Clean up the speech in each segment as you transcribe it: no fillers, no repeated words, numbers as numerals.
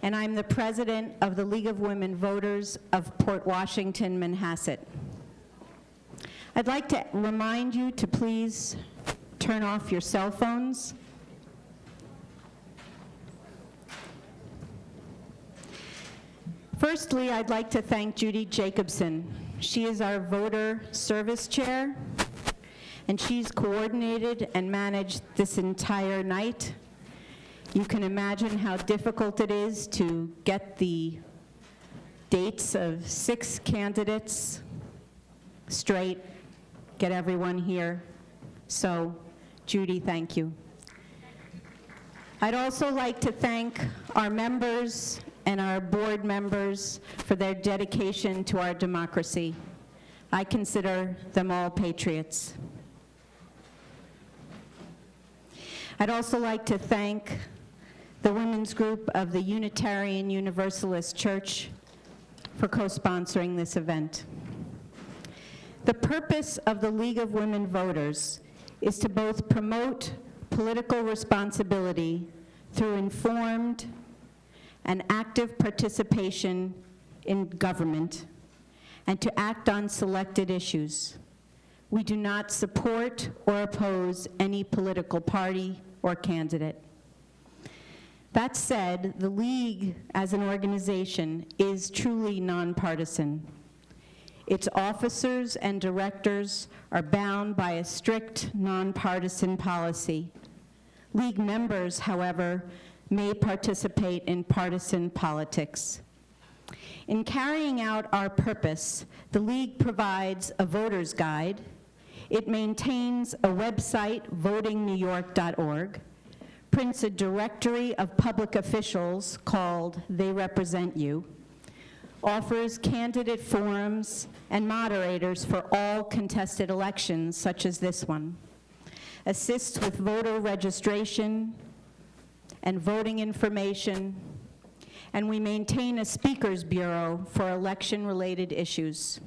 and I'm the president of the League of Women Voters of Port Washington, Manhasset. I'd like to remind you to please turn off your cell phones. Firstly, I'd like to thank Judy Jacobson. She is our voter service chair, and she's coordinated and managed this entire night. You can imagine how difficult it is to get the dates of 6 candidates straight, get everyone here. So, Judy, thank you. I'd also like to thank our members and our board members for their dedication to our democracy. I consider them all patriots. I'd also like to thank the women's group of the Unitarian Universalist Church for co-sponsoring this event. The purpose of the League of Women Voters is to both promote political responsibility through informed and active participation in government, and to act on selected issues. We do not support or oppose any political party or candidate. That said, the League as an organization is truly nonpartisan. Its officers and directors are bound by a strict nonpartisan policy. League members, however, may participate in partisan politics. In carrying out our purpose, the League provides a voter's guide. It maintains a website, votingnewyork.org, prints a directory of public officials called They Represent You, offers candidate forums and moderators for all contested elections, such as this one, assists with voter registration and voting information, and we maintain a speakers bureau for election-related issues.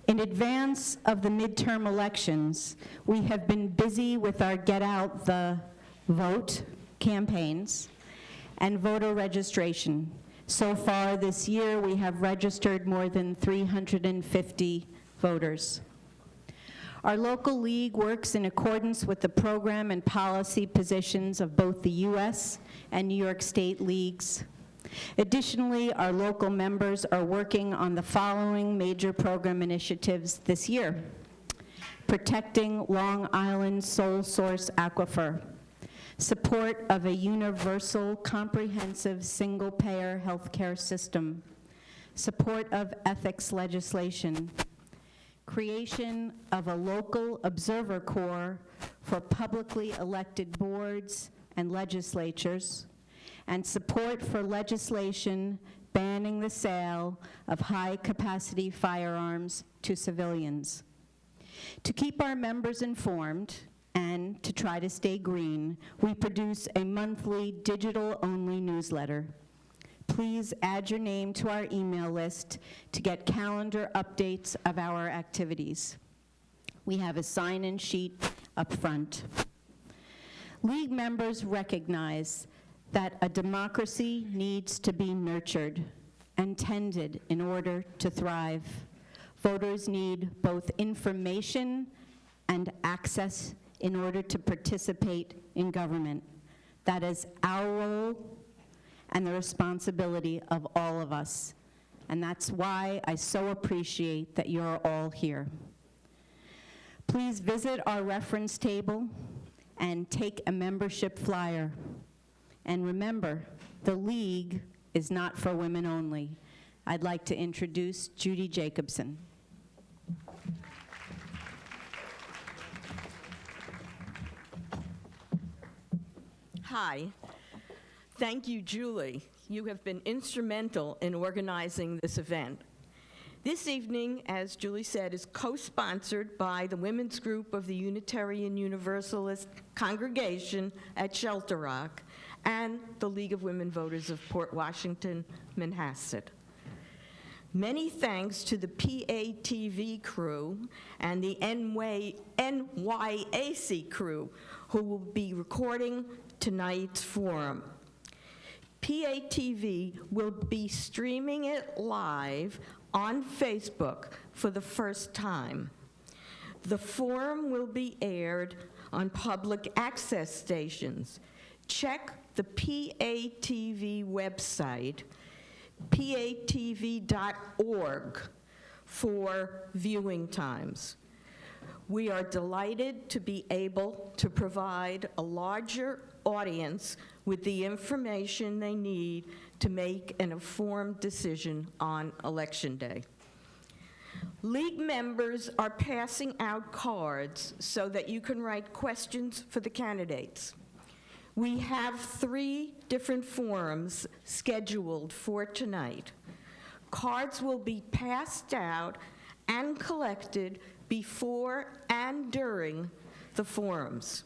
In advance of the midterm elections, we have been busy with our Get Out the Vote campaigns and voter registration. So far this year, we have registered more than 350 voters. Our local league works in accordance with the program and policy positions of both the U.S. and New York State leagues. Additionally, our local members are working on the following major program initiatives this year: protecting Long Island sole source aquifer, support of a universal, comprehensive, single-payer healthcare system, support of ethics legislation, creation of a local observer corps for publicly elected boards and legislatures, and support for legislation banning the sale of high-capacity firearms to civilians. To keep our members informed and to try to stay green, we produce a monthly digital-only newsletter. Please add your name to our email list to get calendar updates of our activities. We have a sign-in sheet up front. League members recognize that a democracy needs to be nurtured and tended in order to thrive. Voters need both information and access in order to participate in government. That is our role and the responsibility of all of us. And that's why I so appreciate that you're all here. Please visit our reference table and take a membership flyer. And remember, the League is not for women only. I'd like to introduce Judy Jacobson. Hi. Thank you, Julie. You have been instrumental in organizing this event. This evening, as Julie said, is co-sponsored by the women's group of the Unitarian Universalist congregation at Shelter Rock and the League of Women Voters of Port Washington, Manhasset. Many thanks to the PATV crew and the NYAC crew who will be recording tonight's forum. PATV will be streaming it live on Facebook for the first time. The forum will be aired on public access stations. Check the PATV website, patv.org, for viewing times. We are delighted to be able to provide a larger audience with the information they need to make an informed decision on Election Day. League members are passing out cards so that you can write questions for the candidates. We have 3 different forums scheduled for tonight. Cards will be passed out and collected before and during the forums.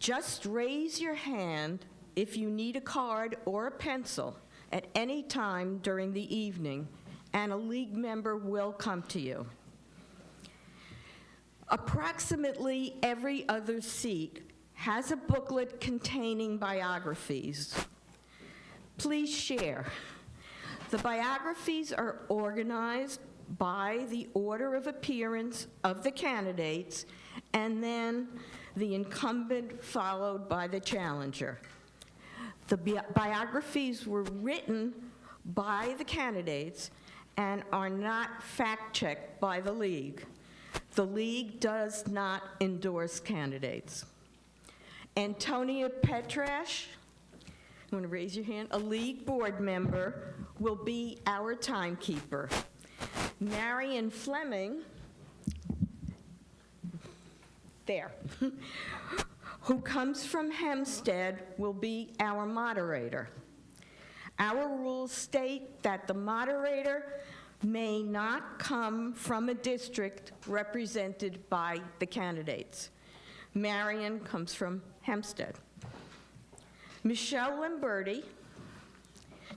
Just raise your hand if you need a card or a pencil at any time during the evening, and a League member will come to you. Approximately every other seat has a booklet containing biographies. Please share. The biographies are organized by the order of appearance of the candidates, and then the incumbent followed by the challenger. The biographies were written by the candidates and are not fact-checked by the League. The League does not endorse candidates. Antonia Petrash, you want to raise your hand? A League board member will be our timekeeper. Marion Fleming, there, who comes from Hempstead, will be our moderator. Our rules state that the moderator may not come from a district represented by the candidates. Marion comes from Hempstead. Michelle Lamberti,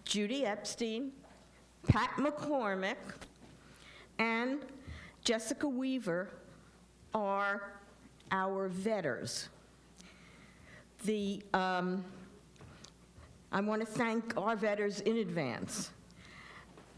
Judy Epstein, Pat McCormick, and Jessica Weaver are our vetters. I want to thank our vetters in advance.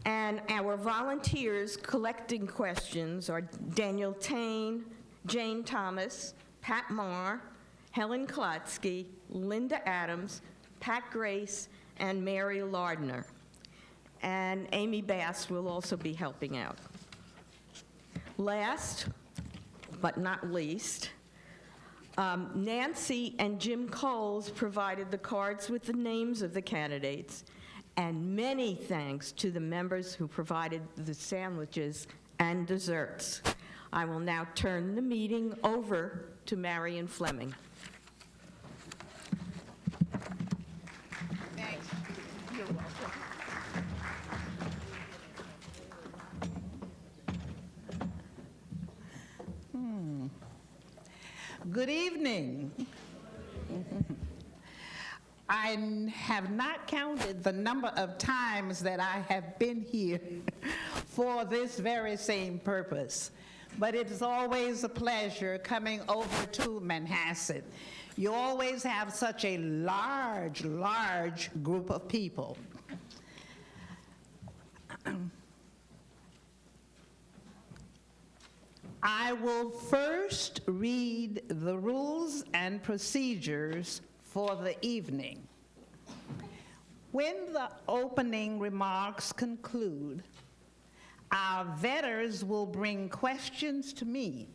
And our volunteers collecting questions are Daniel Tain, Jane Thomas, Pat Marr, Helen Klotsky, Linda Adams, Pat Grace, and Mary Lardner. And Amy Bass will also be helping out. Last, but not least, Nancy and Jim Coles provided the cards with the names of the candidates, and many thanks to the members who provided the sandwiches and desserts. I will now turn the meeting over to Marion Fleming. Thanks. You're welcome. Good evening. I have not counted the number of times that I have been here for this very same purpose, but it is always a pleasure coming over to Manhasset. You always have such a large group of people. I will first read the rules and procedures for the evening. When the opening remarks conclude, our vetters will bring questions to me,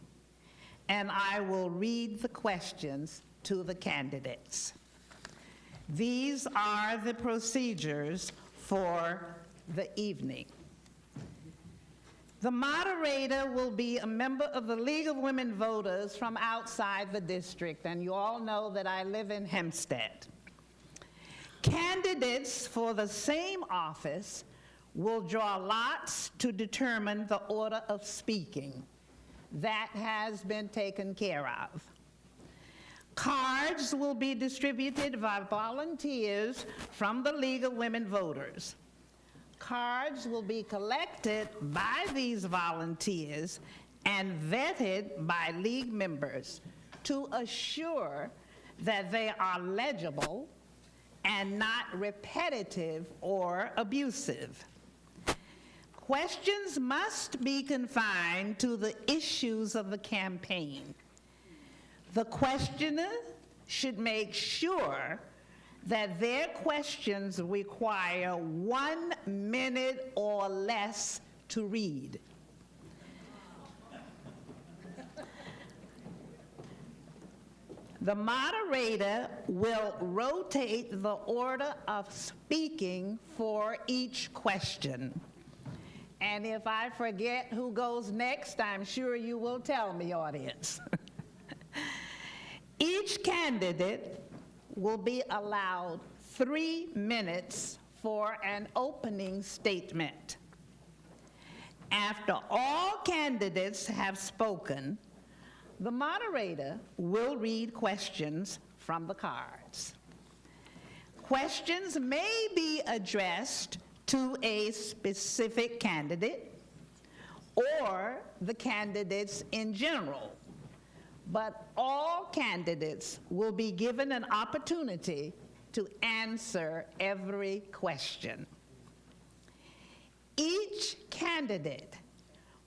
and I will read the questions to the candidates. These are the procedures for the evening. The moderator will be a member of the League of Women Voters from outside the district, and you all know that I live in Hempstead. Candidates for the same office will draw lots to determine the order of speaking. That has been taken care of. Cards will be distributed by volunteers from the League of Women Voters. Cards will be collected by these volunteers and vetted by League members to assure that they are legible and not repetitive or abusive. Questions must be confined to the issues of the campaign. The questioner should make sure that their questions require 1 minute or less to read. The moderator will rotate the order of speaking for each question. And if I forget who goes next, I'm sure you will tell me, audience. Each candidate will be allowed 3 minutes for an opening statement. After all candidates have spoken, the moderator will read questions from the cards. Questions may be addressed to a specific candidate or the candidates in general, but all candidates will be given an opportunity to answer every question. Each candidate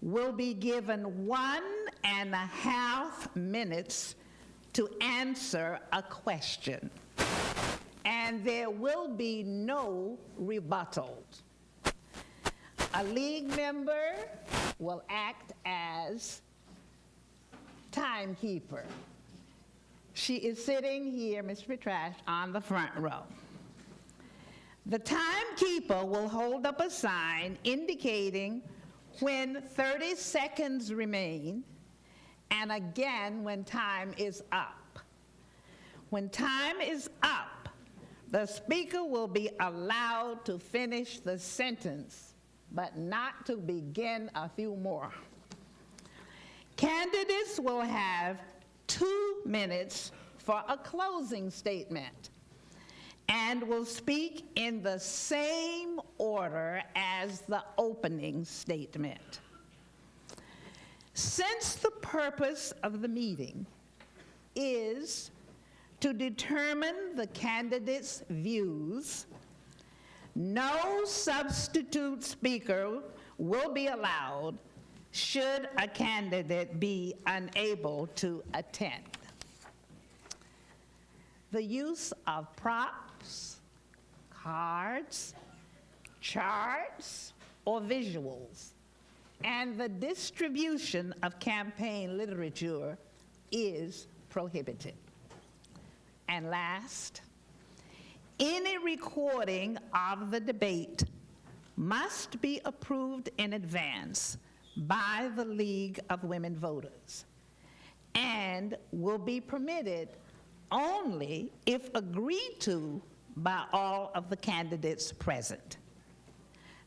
will be given 1.5 minutes to answer a question, and there will be no rebuttals. A league member will act as timekeeper. She is sitting here, Ms. Petrash, on the front row. The timekeeper will hold up a sign indicating when 30 seconds remain, and again when time is up. When time is up, the speaker will be allowed to finish the sentence, but not to begin a few more. Candidates will have 2 minutes for a closing statement and will speak in the same order as the opening statement. Since the purpose of the meeting is to determine the candidate's views, no substitute speaker will be allowed should a candidate be unable to attend. The use of props, cards, charts, or visuals, and the distribution of campaign literature is prohibited. And last, any recording of the debate must be approved in advance by the League of Women Voters and will be permitted only if agreed to by all of the candidates present.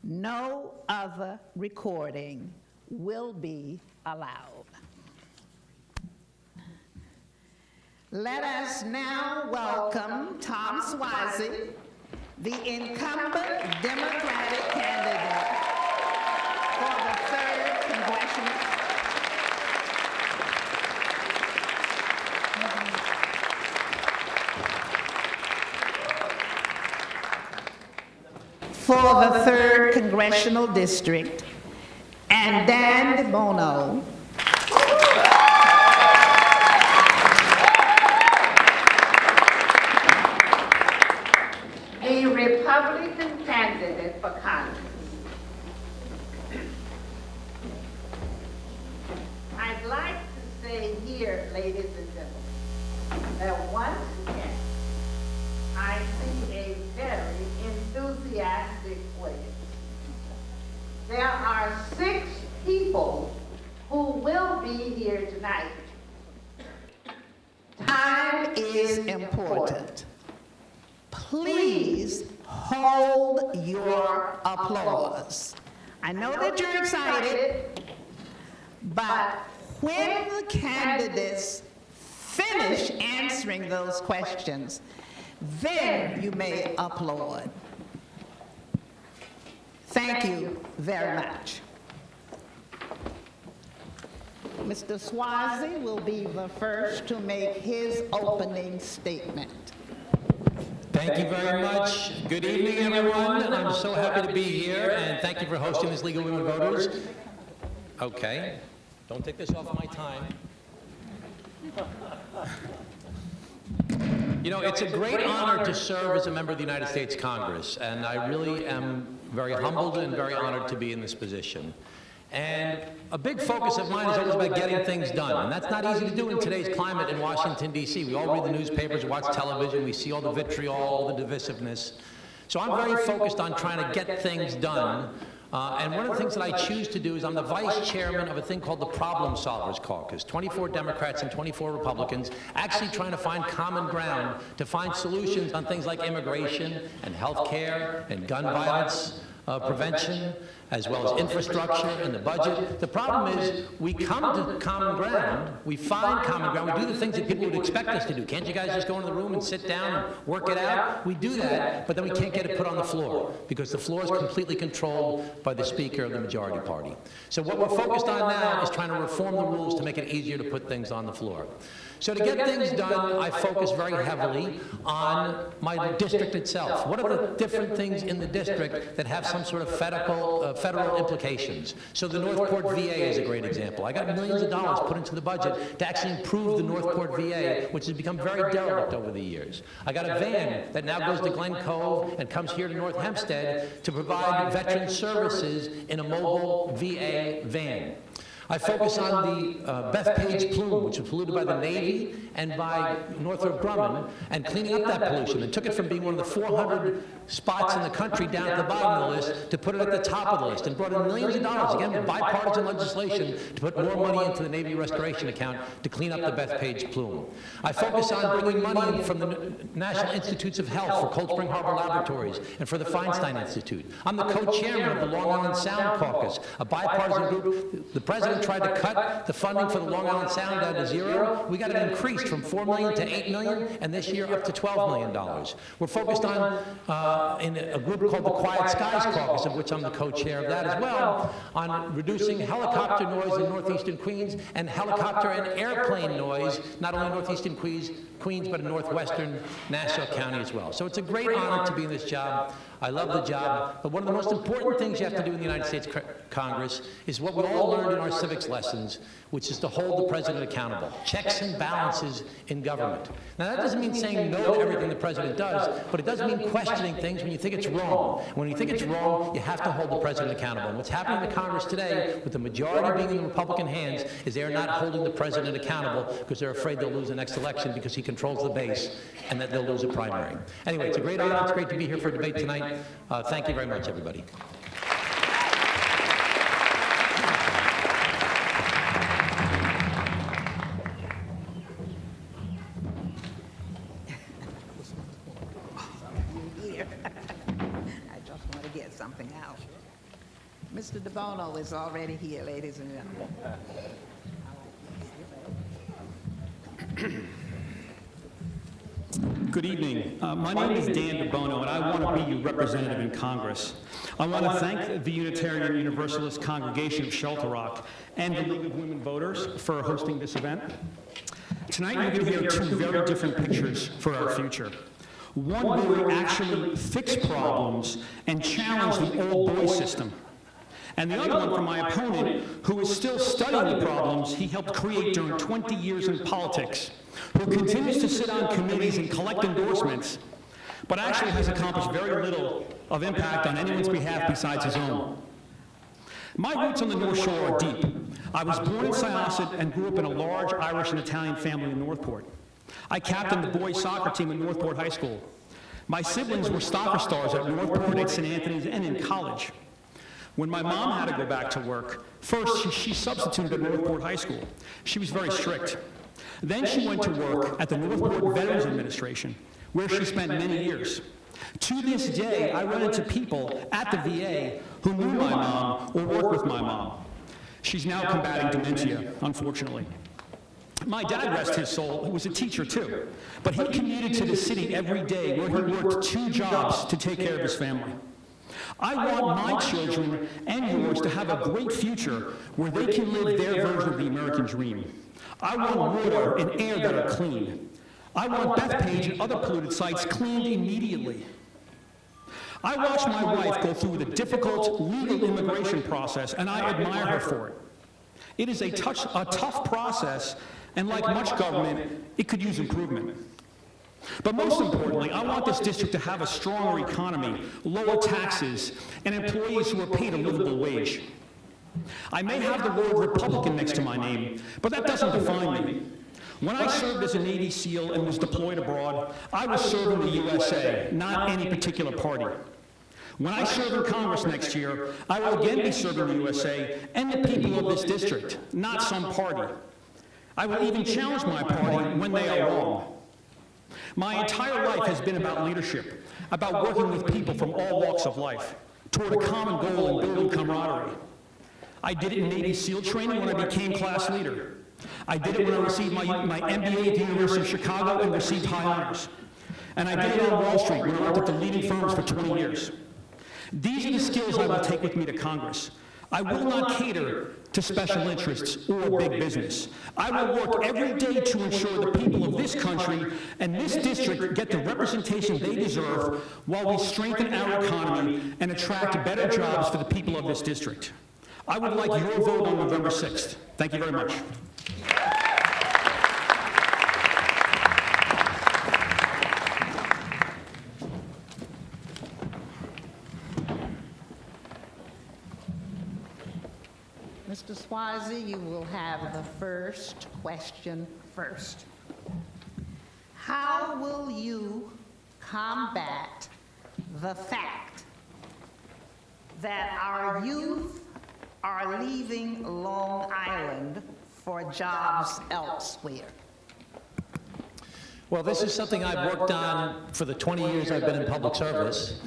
No other recording will be allowed. Let us now welcome Tom Suozzi, the incumbent Democratic candidate for the 3rd Congressional. For the 3rd Congressional District, and Dan DeBono, a Republican candidate for Congress. I'd like to say here, ladies and gentlemen, that once again, I see a very enthusiastic way. There are 6 people who will be here tonight. Time is important. Please hold your applause. I know that you're excited, but when the candidates finish answering those questions, then you may applaud. Thank you very much. Mr. Suozzi will be the first to make his opening statement. Thank you very much. Good evening, everyone. I'm so happy to be here, and thank you for hosting this League of Women Voters. Okay, don't take this off my time. You know, it's a great honor to serve as a member of the United States Congress, and I really am very humbled and very honored to be in this position. And a big focus of mine is always about getting things done, and that's not easy to do in today's climate in Washington, D.C. We all read the newspapers, watch television, we see all the vitriol, all the divisiveness. So I'm very focused on trying to get things done. And one of the things that I choose to do is I'm the vice chairman of a thing called the Problem Solvers Caucus, 24 Democrats and 24 Republicans actually trying to find common ground to find solutions on things like immigration and health care and gun violence prevention, as well as infrastructure and the budget. The problem is we come to common ground, we find common ground, we do the things that people would expect us to do. Can't you guys just go into the room and sit down and work it out? We do that, but then we can't get it put on the floor because the floor is completely controlled by the Speaker of the majority party. So what we're focused on now is trying to reform the rules to make it easier to put things on the floor. So to get things done, I focus very heavily on my district itself. What are the different things in the district that have some sort of federal implications? So the Northport VA is a great example. I got millions of dollars put into the budget to actually improve the Northport VA, which has become very derelict over the years. I got a van that now goes to Glen Cove and comes here to North Hempstead to provide veteran services in a mobile VA van. I focus on the Bethpage plume, which was polluted by the Navy and by Northrop Grumman, and cleaning up that pollution, and took it from being one of the 400 spots in the country down at the bottom of the list to put it at the top of the list, and brought in millions of dollars, again with bipartisan legislation, to put more money into the Navy restoration account to clean up the Bethpage plume. I focus on bringing money in from the National Institutes of Health for Cold Spring Harbor Laboratories and for the Feinstein Institute. I'm the co-chairman of the Long Island Sound Caucus, a bipartisan group. The president tried to cut the funding for the Long Island Sound down to zero. We got it increased from $4 million to $8 million, and this year up to $12 million. We're focused on, in a group called the Quiet Skies Caucus, of which I'm the co-chair of that as well, on reducing helicopter noise in northeastern Queens and helicopter and airplane noise, not only in northeastern Queens, but in northwestern Nassau County as well. So it's a great honor to be in this job. I love the job, but one of the most important things you have to do in the United States Congress is what we all learned in our civics lessons, which is to hold the president accountable. Checks and balances in government. Now that doesn't mean saying no to everything the president does, but it does mean questioning things when you think it's wrong. When you think it's wrong, you have to hold the president accountable. And what's happening in Congress today, with the majority being in the Republican hands, is they're not holding the president accountable because they're afraid they'll lose the next election because he controls the base and that they'll lose a primary. Anyway, it's a great honor. It's great to be here for a debate tonight. Thank you very much, everybody. I just want to get something out. Mr. DeBono is already here, ladies and gentlemen. Good evening. My name is Dan DeBono, and I want to be your representative in Congress. I want to thank the Unitarian Universalist congregation of Shelter Rock and the League of Women Voters for hosting this event. Tonight, you're going to hear two very different pictures for our future. One where we actually fix problems and challenge the old boy system. And the other one from my opponent, who is still studying the problems he helped create during 20 years in politics, who continues to sit on committees and collect endorsements, but actually has accomplished very little of impact on anyone's behalf besides his own. My roots on the North Shore are deep. I was born in Syosset and grew up in a large Irish and Italian family in Northport. I captained the boys' soccer team at Northport High School. My siblings were soccer stars at Northport, at St. Anthony's, and in college. When my mom had to go back to work, first she substituted at Northport High School. She was very strict. Then she went to work at the Northport Veterans Administration, where she spent many years. To this day, I run into people at the VA who knew my mom or worked with my mom. She's now combating dementia, unfortunately. My dad, rest his soul, was a teacher too, but he commuted to the city every day where he worked 2 jobs to take care of his family. I want my children and yours to have a great future where they can live their version of the American dream. I want water and air that are clean. I want Bethpage and other polluted sites cleaned immediately. I watched my wife go through the difficult legal immigration process, and I admire her for it. It is a tough process, and like much government, it could use improvement. But most importantly, I want this district to have a stronger economy, lower taxes, and employees who are paid a livable wage. I may have the word Republican next to my name, but that doesn't define me. When I served as a Navy SEAL and was deployed abroad, I was serving the USA, not any particular party. When I serve in Congress next year, I will again be serving the USA and the people of this district, not some party. I will even challenge my party when they are wrong. My entire life has been about leadership, about working with people from all walks of life, toward a common goal and building camaraderie. I did it in Navy SEAL training when I became class leader. I did it when I received my MBA at the University of Chicago and received high honors. And I did it on Wall Street when I worked at the leading firms for 20 years. These are the skills I will take with me to Congress. I will not cater to special interests or big business. I will work every day to ensure the people of this country and this district get the representation they deserve while we strengthen our economy and attract better jobs for the people of this district. I would like your vote on November 6th. Thank you very much. Mr. Suozzi, you will have the first question first. How will you combat the fact that our youth are leaving Long Island for jobs elsewhere? Well, this is something I've worked on for the 20 years I've been in public service.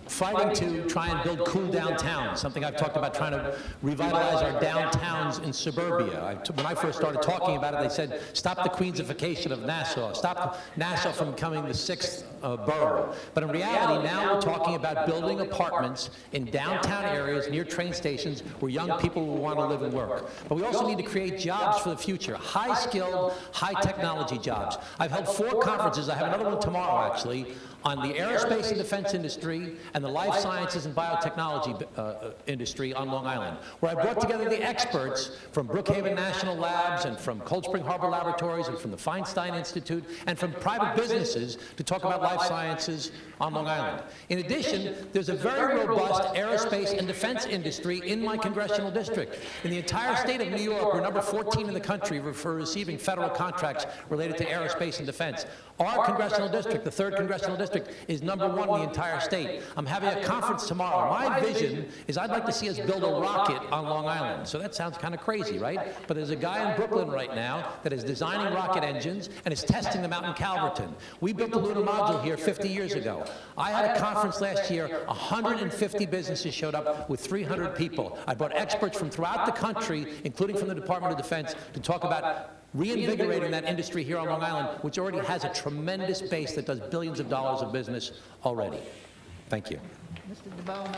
Fighting to try and build cool downtowns, something I've talked about, trying to revitalize our downtowns in suburbia. When I first started talking about it, they said, stop the Queensification of Nassau, stop Nassau from becoming the sixth borough. But in reality, now we're talking about building apartments in downtown areas near train stations where young people will want to live and work. But we also need to create jobs for the future, high-skilled, high-technology jobs. I've held 4 conferences, I have another one tomorrow actually, on the aerospace and defense industry and the life sciences and biotechnology industry on Long Island, where I brought together the experts from Brookhaven National Labs and from Cold Spring Harbor Laboratories and from the Feinstein Institute and from private businesses to talk about life sciences on Long Island. In addition, there's a very robust aerospace and defense industry in my congressional district. In the entire state of New York, we're number 14 in the country for receiving federal contracts related to aerospace and defense. Our congressional district, the 3rd congressional district, is number 1 in the entire state. I'm having a conference tomorrow. My vision is I'd like to see us build a rocket on Long Island. So that sounds kind of crazy, right? But there's a guy in Brooklyn right now that is designing rocket engines and is testing them out in Calverton. We built the lunar module here 50 years ago. I had a conference last year, 150 businesses showed up with 300 people. I brought experts from throughout the country, including from the Department of Defense, to talk about reinvigorating that industry here on Long Island, which already has a tremendous base that does billions of dollars of business already. Thank you. Mr. DeBono.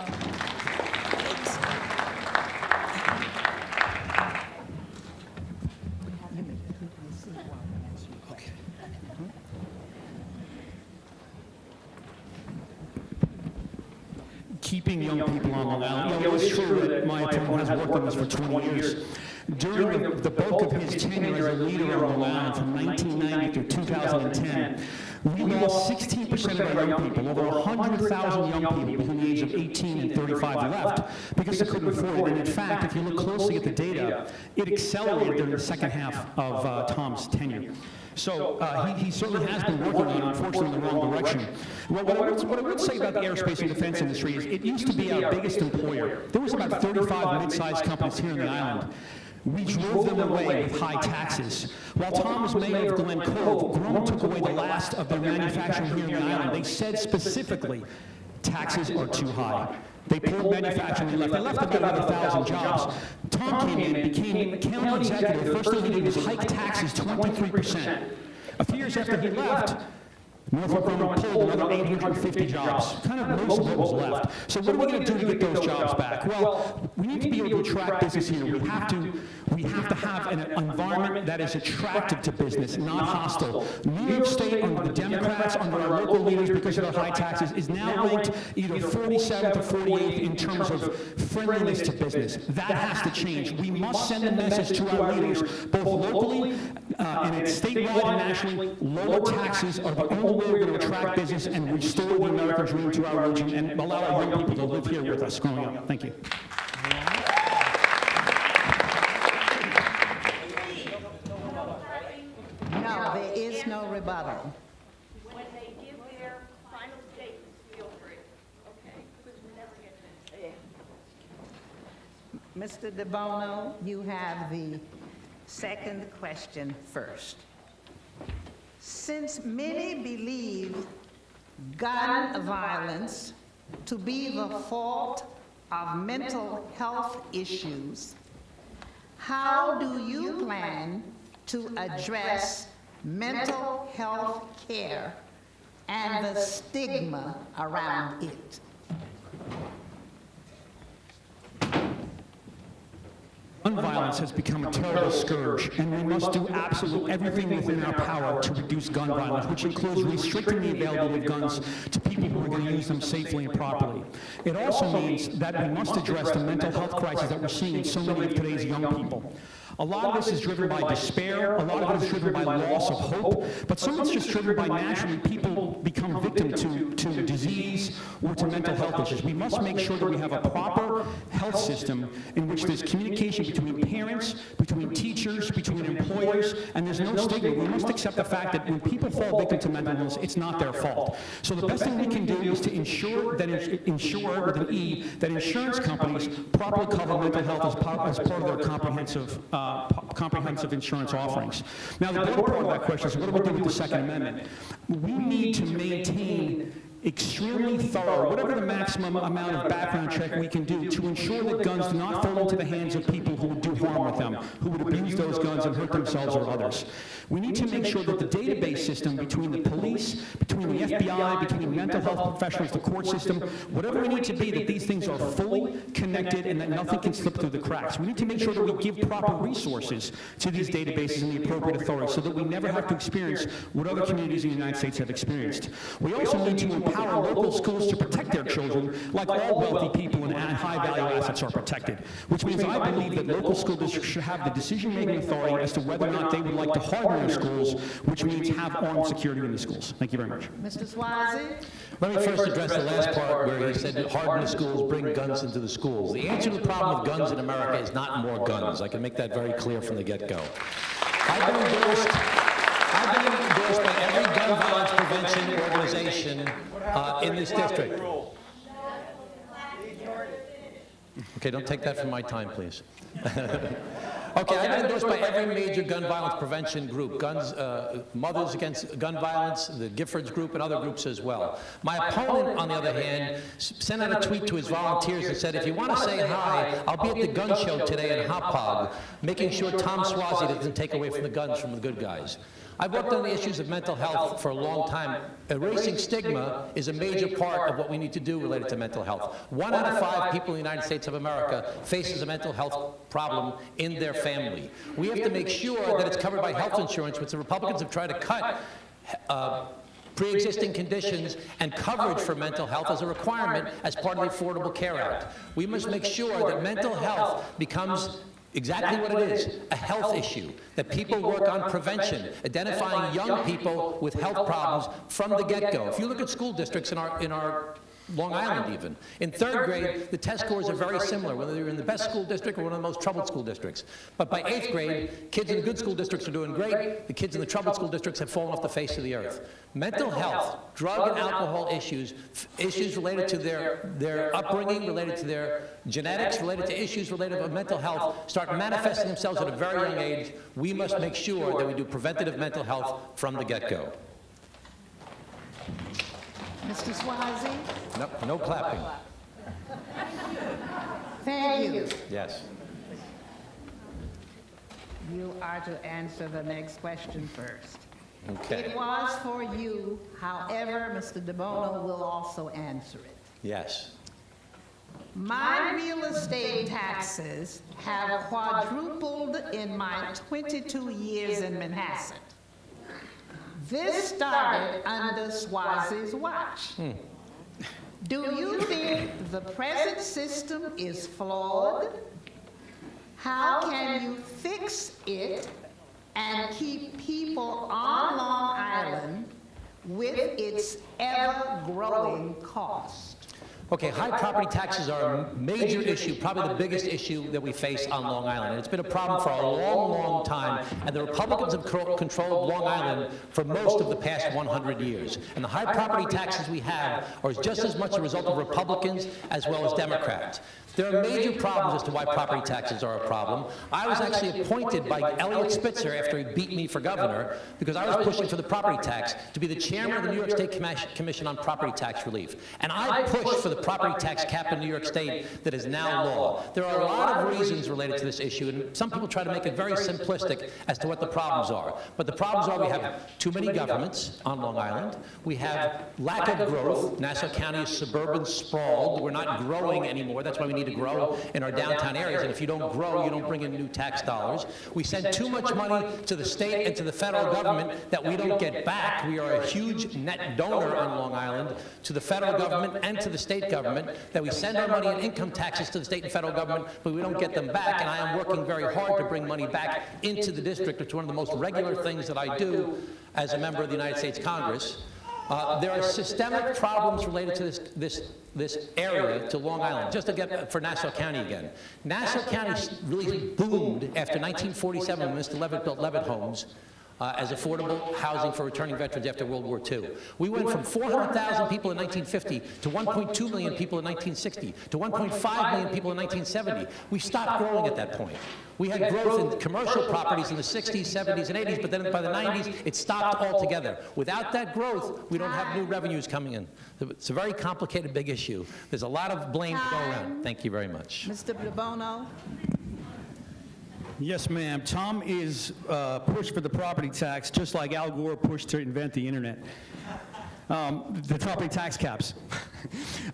Keeping young people on Long Island. You know, it's true that my opponent has worked on this for 20 years. During the bulk of his tenure as a leader on Long Island from 1990 through 2010, we lost 16% of our young people, over 100,000 young people between the age of 18 and 35 left because they couldn't afford it. And in fact, if you look closely at the data, it accelerated during the second half of Tom's tenure. So he certainly has been working on it, unfortunately, in the wrong direction. Well, what I would say about the aerospace and defense industry is it used to be our biggest employer. There was about 35 mid-sized companies here on the island. We drove them away with high taxes. While Tom was mayor of Glen Cove, Grum took away the last of their manufacturing here on the island. They said specifically, taxes are too high. They pulled manufacturing and left. They left about 1,000 jobs. Tom came in, became county executive. The first thing he did was hike taxes 23%. A few years after he left, Norfolk Grumman pulled another 850 jobs, kind of most of what was left. So what are we going to do to get those jobs back? Well, we need to be able to attract business here. We have to have an environment that is attractive to business, not hostile. New York State, under the Democrats, under our local leaders, because of their high taxes, is now ranked either 47th or 48th in terms of friendliness to business. That has to change. We must send a message to our leaders, both locally and it's statewide and nationally. Lower taxes are the only way we're going to attract business and restore the American dream to our region and allow our young people to live here with us growing up. Thank you. No, there is no rebuttal. When they give their final statements, feel free. Okay, because we never get to. Mr. DeBono, you have the second question first. Since many believe gun violence to be the fault of mental health issues, how do you plan to address mental health care and the stigma around it? Gun violence has become a terrible scourge, and we must do absolutely everything within our power to reduce gun violence, which includes restricting the availability of guns to people who are going to use them safely and properly. It also means that we must address the mental health crisis that we're seeing in so many of today's young people. A lot of this is driven by despair, a lot of it is driven by loss of hope, but some of it's just driven by naturally people become victim to disease or to mental health issues. We must make sure that we have a proper health system in which there's communication between parents, between teachers, between employers, and there's no stigma. We must accept the fact that when people fall victim to mental illness, it's not their fault. So the best thing we can do is to ensure with an E, that insurance companies properly cover mental health as part of their comprehensive insurance offerings. Now, the other part of that question is, what do we do with the Second Amendment? We need to maintain extremely thorough, whatever the maximum amount of background check we can do to ensure that guns do not fall into the hands of people who would do harm with them, who would abuse those guns and hurt themselves or others. We need to make sure that the database system between the police, between the FBI, between mental health professionals, the court system, whatever we need to be, that these things are fully connected and that nothing can slip through the cracks. We need to make sure that we give proper resources to these databases and the appropriate authorities so that we never have to experience what other communities in the United States have experienced. We also need to empower local schools to protect their children like all wealthy people and high-value assets are protected, which means I believe that local school districts should have the decision-making authority as to whether or not they would like to harden their schools, which means have armed security in the schools. Thank you very much. Mr. Suozzi? Let me first address the last part where he said harden the schools, bring guns into the schools. The answer to the problem with guns in America is not more guns. I can make that very clear from the get-go. I've been endorsed by every gun violence prevention organization in this district. Okay, don't take that from my time, please. Okay, I've been endorsed by every major gun violence prevention group, Mothers Against Gun Violence, the Giffords Group, and other groups as well. My opponent, on the other hand, sent out a tweet to his volunteers and said, if you want to say hi, I'll be at the gun show today in Hauppauge, making sure Tom Suozzi doesn't take away from the guns from the good guys. I've worked on the issues of mental health for a long time. Erasing stigma is a major part of what we need to do related to mental health. 1 out of 5 people in the United States of America faces a mental health problem in their family. We have to make sure that it's covered by health insurance, which the Republicans have tried to cut pre-existing conditions and coverage for mental health as a requirement as part of the Affordable Care Act. We must make sure that mental health becomes exactly what it is, a health issue, that people work on prevention, identifying young people with health problems from the get-go. If you look at school districts in our Long Island even. In 3rd grade, the test scores are very similar, whether you're in the best school district or one of the most troubled school districts. But by 8th grade, kids in the good school districts are doing great. The kids in the troubled school districts have fallen off the face of the earth. Mental health, drug and alcohol issues, issues related to their upbringing, related to their genetics, related to issues related to mental health, start manifesting themselves at a very young age. We must make sure that we do preventative mental health from the get-go. Mr. Suozzi? No clapping. Thank you. Yes. You are to answer the next question first. Okay. It was for you, however, Mr. DeBono will also answer it. Yes. My real estate taxes have quadrupled in my 22 years in Manhasset. This started under Suozzi's watch. Do you think the present system is flawed? How can you fix it and keep people on Long Island with its ever-growing cost? Okay, high property taxes are a major issue, probably the biggest issue that we face on Long Island. And it's been a problem for a long, long time, and the Republicans have controlled Long Island for most of the past 100 years. And the high property taxes we have are just as much a result of Republicans as well as Democrats. There are major problems as to why property taxes are a problem. I was actually appointed by Elliot Spitzer after he beat me for governor because I was pushing for the property tax to be the chairman of the New York State Commission on Property Tax Relief. And I pushed for the property tax cap in New York State that is now law. There are a lot of reasons related to this issue, and some people try to make it very simplistic as to what the problems are. But the problems are we have too many governments on Long Island. We have lack of growth. Nassau County is suburban sprawled. We're not growing anymore. That's why we need to grow in our downtown areas, and if you don't grow, you don't bring in new tax dollars. We send too much money to the state and to the federal government that we don't get back. We are a huge net donor on Long Island to the federal government and to the state government, that we send our money in income taxes to the state and federal government, but we don't get them back, and I am working very hard to bring money back into the district. It's one of the most regular things that I do as a member of the United States Congress. There are systemic problems related to this area, to Long Island. Just to get for Nassau County again. Nassau County really boomed after 1947 when Mr. Levitt built Levitt homes as affordable housing for returning veterans after World War II. We went from 400,000 people in 1950 to 1.2 million people in 1960 to 1.5 million people in 1970. We stopped growing at that point. We had growth in commercial properties in the 60s, 70s, and 80s, but then by the 90s, it stopped altogether. Without that growth, we don't have new revenues coming in. It's a very complicated, big issue. There's a lot of blame to go around. Thank you very much. Mr. DeBono? Yes, ma'am. Tom is pushed for the property tax, just like Al Gore pushed to invent the internet. The property tax caps.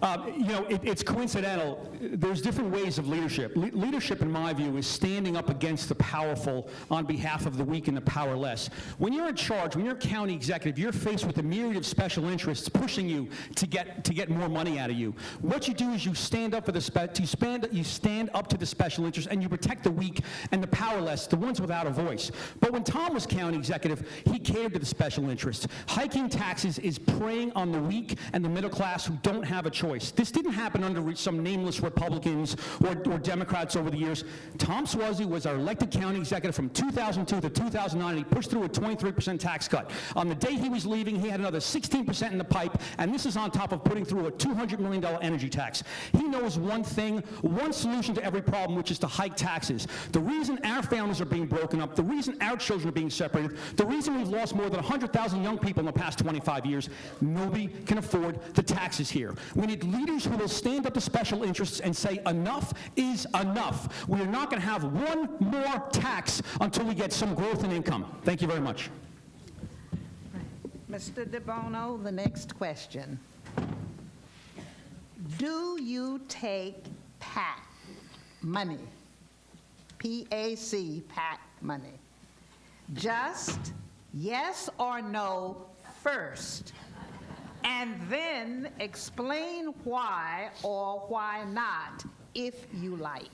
You know, it's coincidental. There's different ways of leadership. Leadership, in my view, is standing up against the powerful on behalf of the weak and the powerless. When you're in charge, when you're a county executive, you're faced with a myriad of special interests pushing you to get more money out of you. What you do is you stand up for the you stand up to the special interests, and you protect the weak and the powerless, the ones without a voice. But when Tom was county executive, he catered to the special interests. Hiking taxes is preying on the weak and the middle class who don't have a choice. This didn't happen under some nameless Republicans or Democrats over the years. Tom Suozzi was our elected county executive from 2002 to 2009, and he pushed through a 23% tax cut. On the day he was leaving, he had another 16% in the pipe, and this is on top of putting through a $200 million energy tax. He knows one thing, one solution to every problem, which is to hike taxes. The reason our families are being broken up, the reason our children are being separated, the reason we've lost more than 100,000 young people in the past 25 years, nobody can afford the taxes here. We need leaders who will stand up to special interests and say enough is enough. We are not going to have one more tax until we get some growth in income. Thank you very much. Mr. DeBono, the next question. Do you take PAC money, P-A-C, PAC money? Just yes or no first, and then explain why or why not, if you like.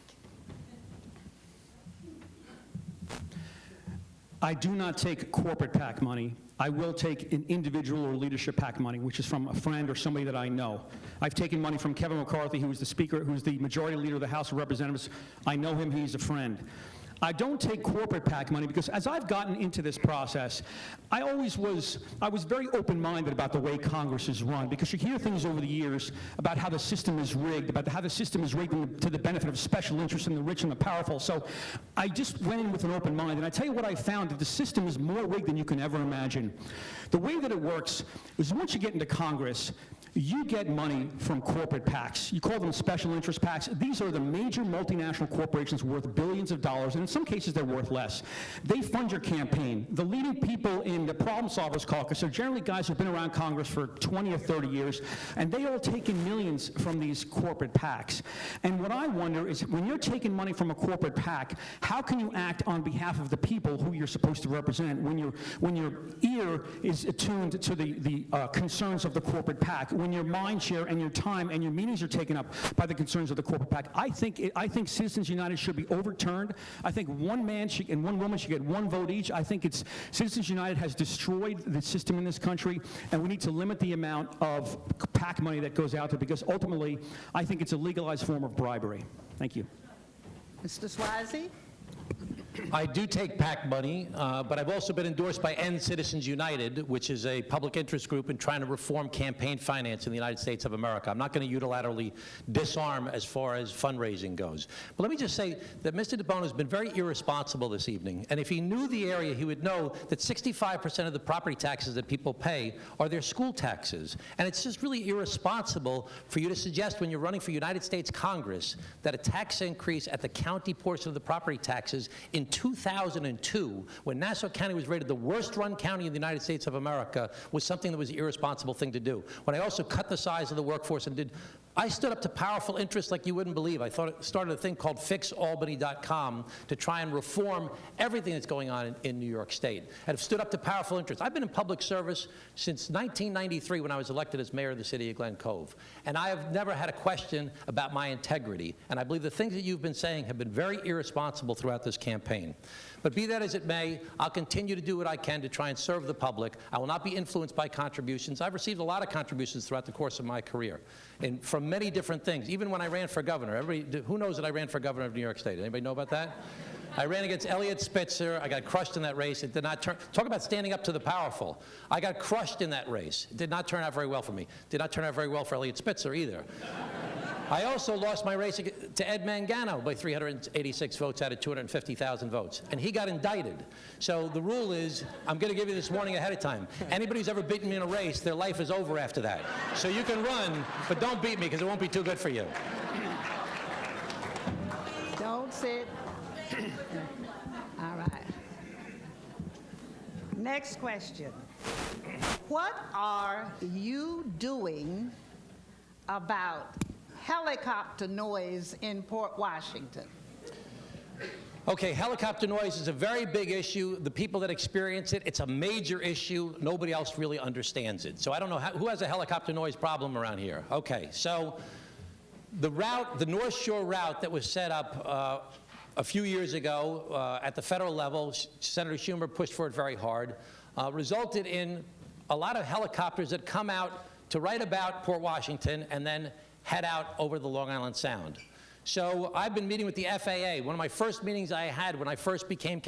I do not take corporate PAC money. I will take an individual or leadership PAC money, which is from a friend or somebody that I know. I've taken money from Kevin McCarthy, who was the Speaker, who's the Majority Leader of the House of Representatives. I know him, he's a friend. I don't take corporate PAC money because as I've gotten into this process, I was very open-minded about the way Congress is run, because you hear things over the years about how the system is rigged, to the benefit of special interests and the rich and the powerful. So I just went in with an open mind, and I tell you what I found, that the system is more rigged than you can ever imagine. The way that it works is once you get into Congress, You get money from corporate PACs. You call them special interest PACs. These are the major multinational corporations worth billions of dollars, and in some cases they're worth less. They fund your campaign. The leading people in the Problem Solvers Caucus are generally guys who've been around Congress for 20 or 30 years, and they all take in millions from these corporate PACs. And what I wonder is, when you're taking money from a corporate PAC, how can you act on behalf of the people who you're supposed to represent when your ear is attuned to the concerns of the corporate PAC, when your mind share and your time and your meetings are taken up by the concerns of the corporate PAC? I think Citizens United should be overturned. I think one man and one woman should get one vote each. I think Citizens United has destroyed the system in this country, and we need to limit the amount of PAC money that goes out there, because ultimately, I think it's a legalized form of bribery. Thank you. Mr. Suozzi? I do take PAC money, but I've also been endorsed by End Citizens United, which is a public interest group in trying to reform campaign finance in the United States of America. I'm not going to unilaterally disarm as far as fundraising goes. But let me just say that Mr. DeBono has been very irresponsible this evening. And if he knew the area, he would know that 65% of the property taxes that people pay are their school taxes. And it's just really irresponsible for you to suggest, when you're running for United States Congress, that a tax increase at the county portion of the property taxes in 2002, when Nassau County was rated the worst run county in the United States of America, was something that was an irresponsible thing to do. When I also cut the size of the workforce and I stood up to powerful interests like you wouldn't believe. I started a thing called fixalbany.com to try and reform everything that's going on in New York State, and have stood up to powerful interests. I've been in public service since 1993, when I was elected as mayor of the city of Glen Cove, and I have never had a question about my integrity, and I believe the things that you've been saying have been very irresponsible throughout this campaign. But be that as it may, I'll continue to do what I can to try and serve the public. I will not be influenced by contributions. I've received a lot of contributions throughout the course of my career, and from many different things. Even when I ran for governor, who knows that I ran for governor of New York State? Anybody know about that? I ran against Elliot Spitzer. I got crushed in that race. It did not turn. Talk about standing up to the powerful. I got crushed in that race. It did not turn out very well for me. Did not turn out very well for Elliot Spitzer either. I also lost my race to Ed Mangano by 386 votes out of 250,000 votes, and he got indicted. So the rule is, I'm going to give you this warning ahead of time. Anybody who's ever beaten me in a race, their life is over after that. So you can run, but don't beat me, because it won't be too good for you. Don't sit. All right. Next question. What are you doing about helicopter noise in Port Washington? Okay, helicopter noise is a very big issue. The people that experience it, it's a major issue. Nobody else really understands it. So I don't know who has a helicopter noise problem around here. Okay, so the North Shore route that was set up a few years ago at the federal level, Senator Schumer pushed for it very hard, resulted in a lot of helicopters that come out to right about Port Washington and then head out over the Long Island Sound. So I've been meeting with the FAA. One of my first meetings I had when I first became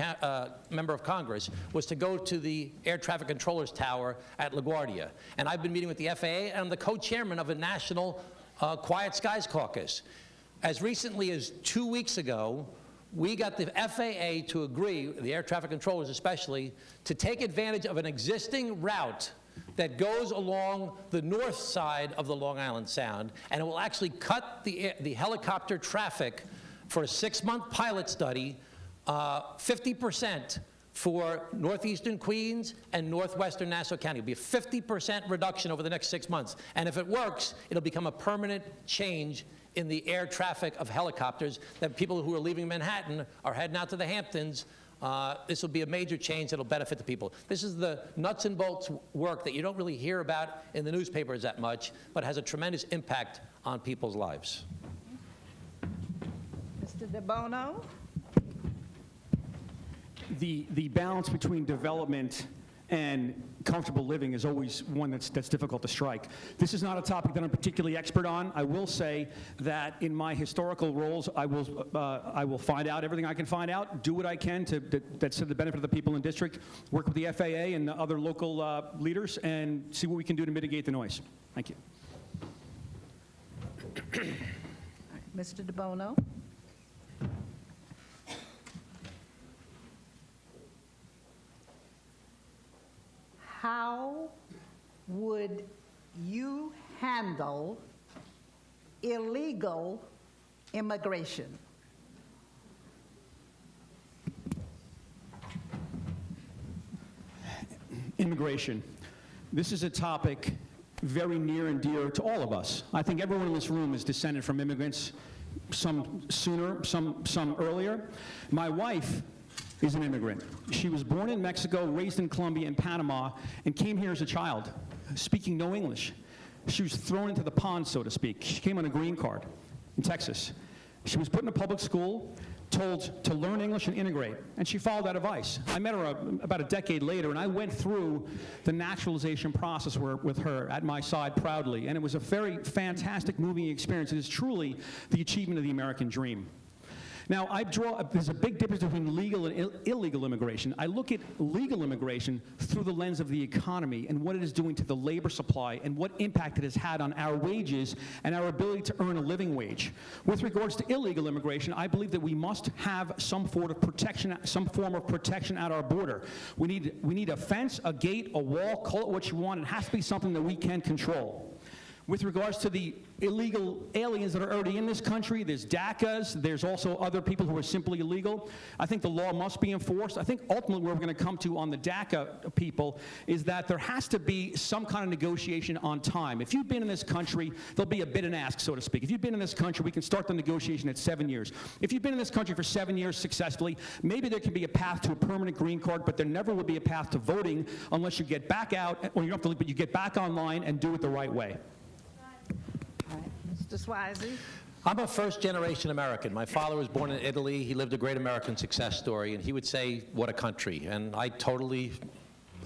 member of Congress was to go to the Air Traffic Controller's Tower at LaGuardia. And I've been meeting with the FAA, and I'm the co-chairman of a national Quiet Skies Caucus. As recently as 2 weeks ago, we got the FAA to agree, the air traffic controllers especially, to take advantage of an existing route that goes along the north side of the Long Island Sound, and it will actually cut the helicopter traffic for a 6-month pilot study, 50% for northeastern Queens and northwestern Nassau County. It'll be a 50% reduction over the next 6 months. And if it works, it'll become a permanent change in the air traffic of helicopters, that people who are leaving Manhattan are heading out to the Hamptons. This will be a major change that will benefit the people. This is the nuts and bolts work that you don't really hear about in the newspapers that much, but has a tremendous impact on people's lives. Mr. DeBono? The balance between development and comfortable living is always one that's difficult to strike. This is not a topic that I'm particularly expert on. I will say that in my historical roles, I will find out everything I can find out, do what I can that's to the benefit of the people in the district, work with the FAA and the other local leaders, and see what we can do to mitigate the noise. Thank you. Mr. DeBono? How would you handle handle illegal immigration? Immigration. This is a topic very near and dear to all of us. I think everyone in this room is descended from immigrants, some sooner, some earlier. My wife is an immigrant. She was born in Mexico, raised in Colombia and Panama, and came here as a child, speaking no English. She was thrown into the pond, so to speak. She came on a green card in Texas. She was put in a public school, told to learn English and integrate, and she followed that advice. I met her about a decade later, and I went through the naturalization process with her at my side proudly, and it was a very fantastic, moving experience. It is truly the achievement of the American dream. Now, there's a big difference between legal and illegal immigration. I look at legal immigration through the lens of the economy and what it is doing to the labor supply and what impact it has had on our wages and our ability to earn a living wage. With regards to illegal immigration, I believe that we must have some form of protection at our border. We need a fence, a gate, a wall, call it what you want. It has to be something that we can control. With regards to the illegal aliens that are already in this country, there's DACAs, there's also other people who are simply illegal. I think the law must be enforced. I think ultimately where we're going to come to on the DACA people is that there has to be some kind of negotiation on time. If you've been in this country, there'll be a bid and ask, so to speak. If you've been in this country, we can start the negotiation at 7 years. If you've been in this country for 7 years successfully, maybe there can be a path to a permanent green card, but there never will be a path to voting unless you get back out, or you don't have to leave, but you get back online and do it the right way. Mr. Suozzi? I'm a first-generation American. My father was born in Italy. He lived a great American success story, and he would say, what a country. And I totally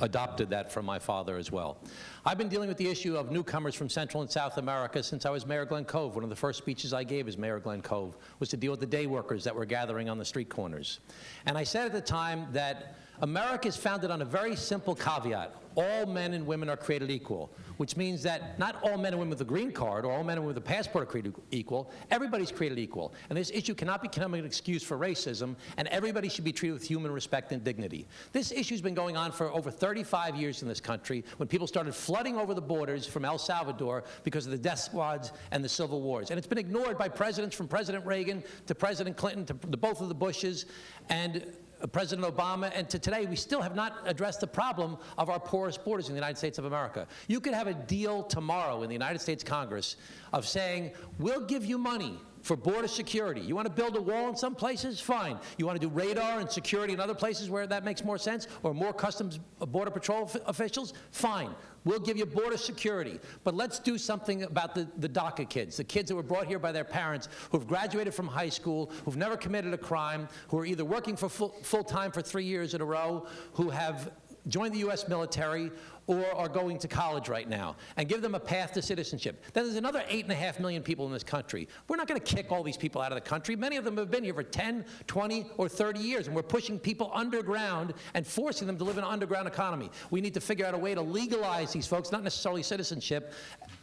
adopted that from my father as well. I've been dealing with the issue of newcomers from Central and South America since I was Mayor of Glen Cove. One of the first speeches I gave as Mayor of Glen Cove was to deal with the day workers that were gathering on the street corners. And I said at the time that America is founded on a very simple caveat. All men and women are created equal, which means that not all men and women with a green card or all men and women with a passport are created equal. Everybody's created equal. And this issue cannot become an excuse for racism, and everybody should be treated with human respect and dignity. This issue's been going on for over 35 years in this country when people started flooding over the borders from El Salvador because of the death squads and the civil wars. And it's been ignored by presidents from President Reagan to President Clinton to both of the Bushes and President Obama, and to today, we still have not addressed the problem of our porous borders in the United States of America. You could have a deal tomorrow in the United States Congress of saying, we'll give you money for border security. You want to build a wall in some places? Fine. You want to do radar and security in other places where that makes more sense, or more customs border patrol officials? Fine. We'll give you border security. But let's do something about the DACA kids, the kids that were brought here by their parents who've graduated from high school, who've never committed a crime, who are either working for full-time for 3 years in a row, who have joined the U.S. military, or are going to college right now, and give them a path to citizenship. Then there's another 8.5 million people in this country. We're not going to kick all these people out of the country. Many of them have been here for 10, 20, or 30 years, and we're pushing people underground and forcing them to live in an underground economy. We need to figure out a way to legalize these folks, not necessarily citizenship,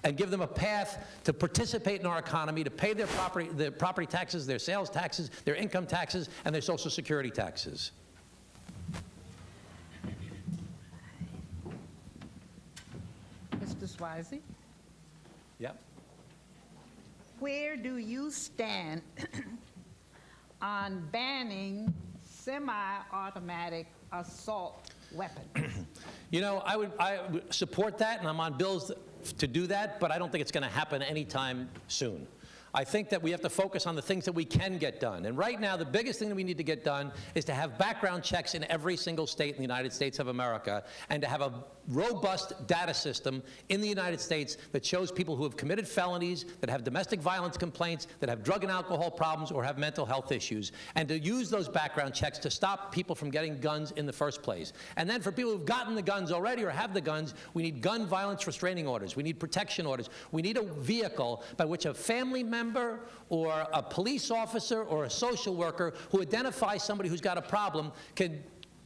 and give them a path to participate in our economy, to pay their property taxes, their sales taxes, their income taxes, and their Social Security taxes. Mr. Suozzi? Yep. Where do you stand on banning semi-automatic assault weapons? You know, I would support that, and I'm on bills to do that, but I don't think it's going to happen anytime soon. I think that we have to focus on the things that we can get done. And right now, the biggest thing that we need to get done is to have background checks in every single state in the United States of America, and to have a robust data system in the United States that shows people who have committed felonies, that have domestic violence complaints, that have drug and alcohol problems, or have mental health issues, and to use those background checks to stop people from getting guns in the first place. And then for people who've gotten the guns already or have the guns, we need gun violence restraining orders. We need protection orders. We need a vehicle by which a family member or a police officer or a social worker who identifies somebody who's got a problem can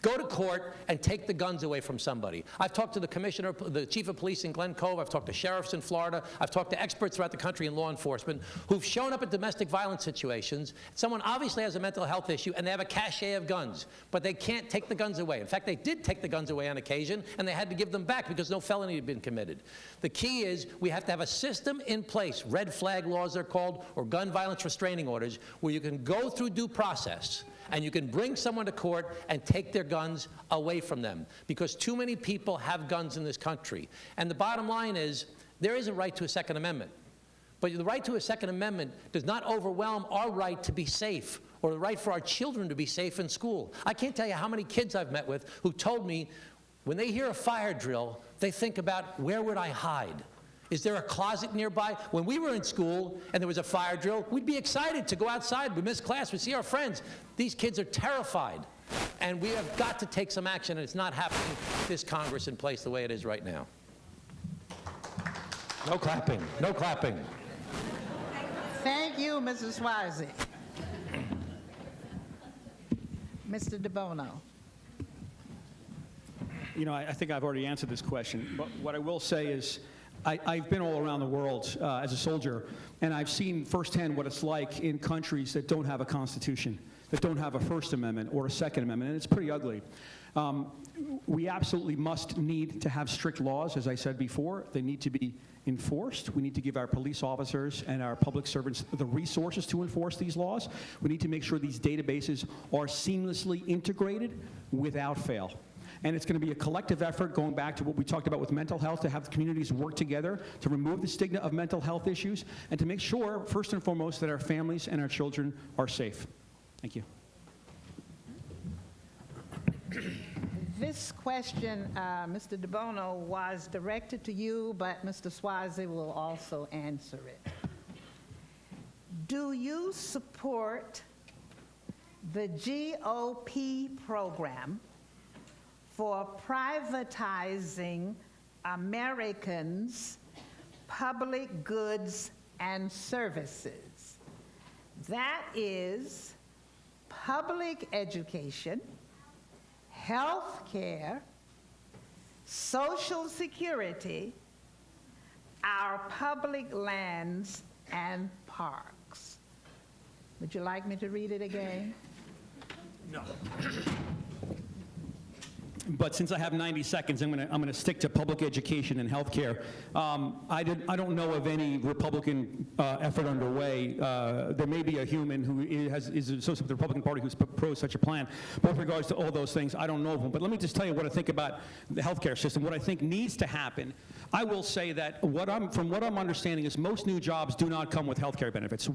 go to court and take the guns away from somebody. I've talked to the commissioner, the chief of police in Glen Cove. I've talked to sheriffs in Florida. I've talked to experts throughout the country in law enforcement who've shown up at domestic violence situations. Someone obviously has a mental health issue, and they have a cache of guns, but they can't take the guns away. In fact, they did take the guns away on occasion, and they had to give them back because no felony had been committed. The key is we have to have a system in place, red flag laws they're called, or gun violence restraining orders, where you can go through due process and you can bring someone to court and take their guns away from them, because too many people have guns in this country. And the bottom line is, there is a right to a Second Amendment. But the right to a Second Amendment does not overwhelm our right to be safe, or the right for our children to be safe in school. I can't tell you how many kids I've met with who told me when they hear a fire drill, they think about, where would I hide? Is there a closet nearby? When we were in school and there was a fire drill, we'd be excited to go outside. We miss class. We see our friends. These kids are terrified. And we have got to take some action, and it's not happening with this Congress in place the way it is right now. No clapping. No clapping. Thank you, Mrs. Suozzi. Mr. DeBono. You know, I think I've already answered this question, but what I will say is I've been all around the world as a soldier, and I've seen firsthand what it's like in countries that don't have a constitution, that don't have a First Amendment or a Second Amendment, and it's pretty ugly. We absolutely need to have strict laws, as I said before. They need to be enforced. We need to give our police officers and our public servants the resources to enforce these laws. We need to make sure these databases are seamlessly integrated without fail. And it's going to be a collective effort, going back to what we talked about with mental health, to have the communities work together to remove the stigma of mental health issues and to make sure, first and foremost, that our families and our children are safe. Thank you. This question, Mr. DeBono, was directed to you, but Mr. Suozzi will also answer it. Do you support the GOP program for privatizing Americans' public goods and services? That is public education, health care, Social Security, our public lands and parks. Would you like me to read it again? No. But since I have 90 seconds, I'm going to stick to public education and health care. I don't know of any Republican effort underway. There may be a human who is associated with the Republican Party who's proposed such a plan. But with regards to all those things, I don't know of them. But let me just tell you what I think about the health care system, what I think needs to happen. I will say that from what I'm understanding is most new jobs do not come with health care benefits.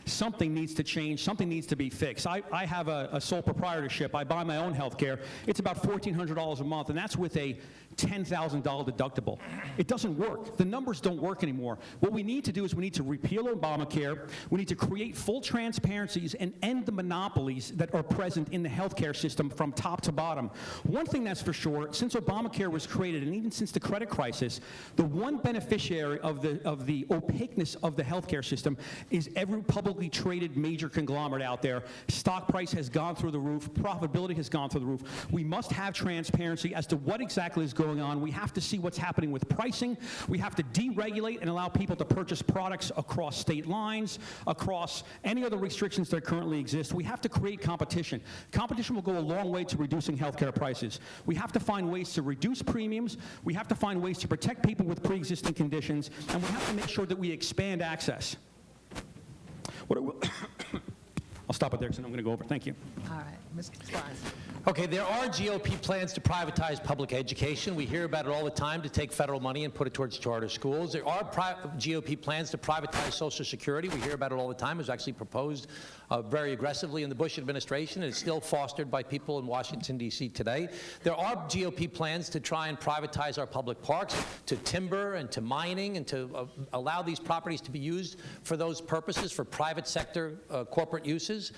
Something needs to change, something needs to be fixed. I have a sole proprietorship. I buy my own health care. It's about $1,400 a month, and that's with a $10,000 deductible. It doesn't work. The numbers don't work anymore. What we need to do is we need to repeal Obamacare. We need to create full transparencies and end the monopolies that are present in the healthcare system from top to bottom. One thing that's for sure, since Obamacare was created, and even since the credit crisis, the one beneficiary of the opaqueness of the healthcare system is every publicly traded major conglomerate out there. Stock price has gone through the roof. Profitability has gone through the roof. We must have transparency as to what exactly is going on. We have to see what's happening with pricing. We have to deregulate and allow people to purchase products across state lines, across any other restrictions that currently exist. We have to create competition. Competition will go a long way to reducing healthcare prices. We have to find ways to reduce premiums. We have to find ways to protect people with pre-existing conditions, and we have to make sure that we expand access. I'll stop it there because I'm going to go over. Thank you. All right, Mr. Suozzi. Okay, there are GOP plans to privatize public education. We hear about it all the time, to take federal money and put it towards charter schools. There are GOP plans to privatize Social Security. We hear about it all the time. It was actually proposed very aggressively in the Bush administration, and it's still fostered by people in Washington, D.C. today. There are GOP plans to try and privatize our public parks, to timber and to mining, and to allow these properties to be used for those purposes, for private sector corporate uses.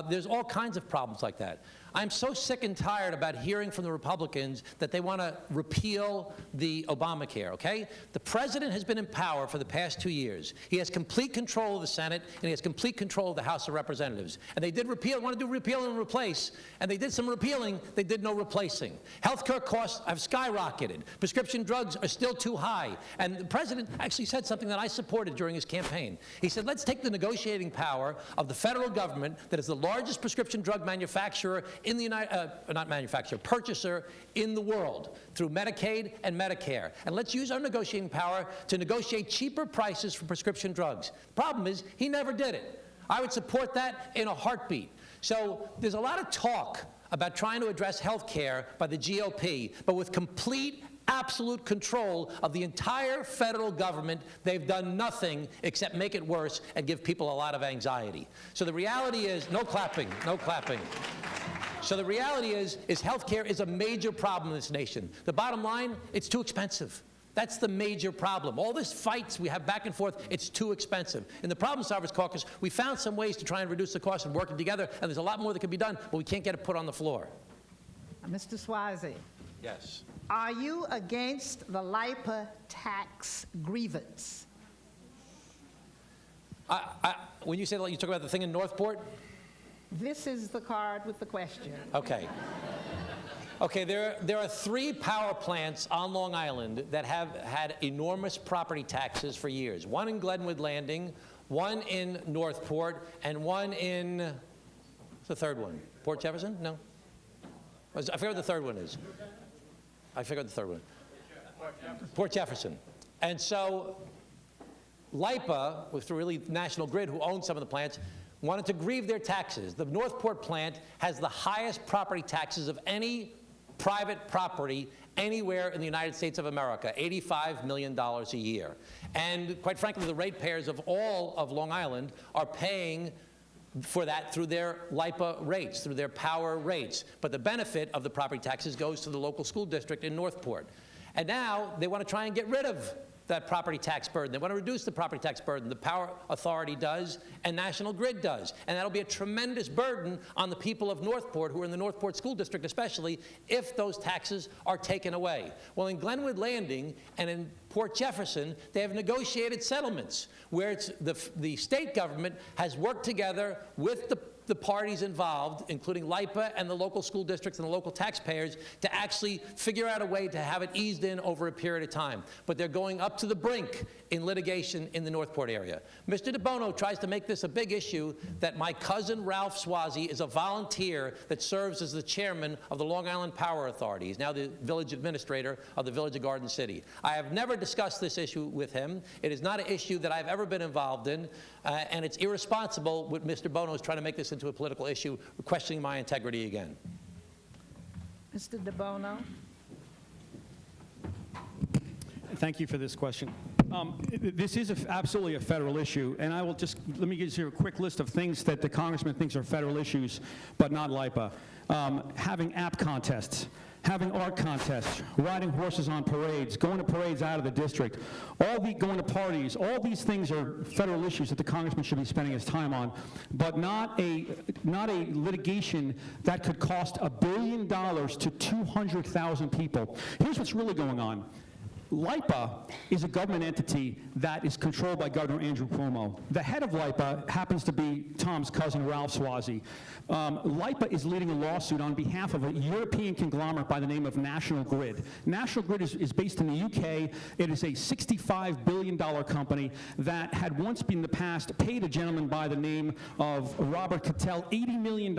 There's all kinds of problems like that. I'm so sick and tired about hearing from the Republicans that they want to repeal the Obamacare, okay? The president has been in power for the past 2 years. He has complete control of the Senate, and he has complete control of the House of Representatives. And they did want to do repeal and replace, and they did some repealing, they did no replacing. Healthcare costs have skyrocketed. Prescription drugs are still too high. And the president actually said something that I supported during his campaign. He said, let's take the negotiating power of the federal government that is the largest prescription drug manufacturer in the purchaser in the world through Medicaid and Medicare. And let's use our negotiating power to negotiate cheaper prices for prescription drugs. The problem is, he never did it. I would support that in a heartbeat. So there's a lot of talk about trying to address health care by the GOP, but with complete, absolute control of the entire federal government, they've done nothing except make it worse and give people a lot of anxiety. So the reality is, no clapping, no clapping. So the reality is healthcare is a major problem in this nation. The bottom line, it's too expensive. That's the major problem. All this fights we have back and forth, it's too expensive. In the Problem Solvers Caucus, we found some ways to try and reduce the cost and working together, and there's a lot more that can be done, but we can't get it put on the floor. Mr. Suozzi, Yes. are you against the LIPA tax grievance? When you say that, you talk about the thing in Northport? This is the card with the question. Okay. Okay, there are 3 power plants on Long Island that have had enormous property taxes for years. One in Glenwood Landing, one in Northport, and one in, what's the third one? Port Jefferson? No? I forget what the third one is. I forget the third one. Port Jefferson. And so LIPA, with really National Grid, who owns some of the plants, wanted to grieve their taxes. The Northport plant has the highest property taxes of any private property anywhere in the United States of America, $85 million a year. And quite frankly, the ratepayers of all of Long Island are paying for that through their LIPA rates, through their power rates. But the benefit of the property taxes goes to the local school district in Northport. And now they want to try and get rid of that property tax burden. They want to reduce the property tax burden. The Power Authority does, and National Grid does. And that'll be a tremendous burden on the people of Northport, who are in the Northport School District especially, if those taxes are taken away. Well, in Glenwood Landing and in Port Jefferson, they have negotiated settlements where it's the state government has worked together with the parties involved, including LIPA and the local school districts and the local taxpayers, to actually figure out a way to have it eased in over a period of time. But they're going up to the brink in litigation in the Northport area. Mr. DeBono tries to make this a big issue that my cousin Ralph Suozzi is a volunteer that serves as the chairman of the Long Island Power Authority. He's now the village administrator of the Village of Garden City. I have never discussed this issue with him. It is not an issue that I've ever been involved in, and it's irresponsible what Mr. Bono is trying to make this into a political issue, questioning my integrity again. Mr. DeBono? Thank you for this question. This is absolutely a federal issue, and I will just, let me give you a quick list of things that the congressman thinks are federal issues, but not LIPA. Having app contests, having art contests, riding horses on parades, going to parades out of the district, going to parties, all these things are federal issues that the congressman should be spending his time on, but not a litigation that could cost $1 billion to 200,000 people. Here's what's really going on. LIPA is a government entity that is controlled by Governor Andrew Cuomo. The head of LIPA happens to be Tom's cousin, Ralph Suozzi. LIPA is leading a lawsuit on behalf of a European conglomerate by the name of National Grid. National Grid is based in the UK. It is a $65 billion company that had once been in the past paid a gentleman by the name of Robert Cattell $80 million.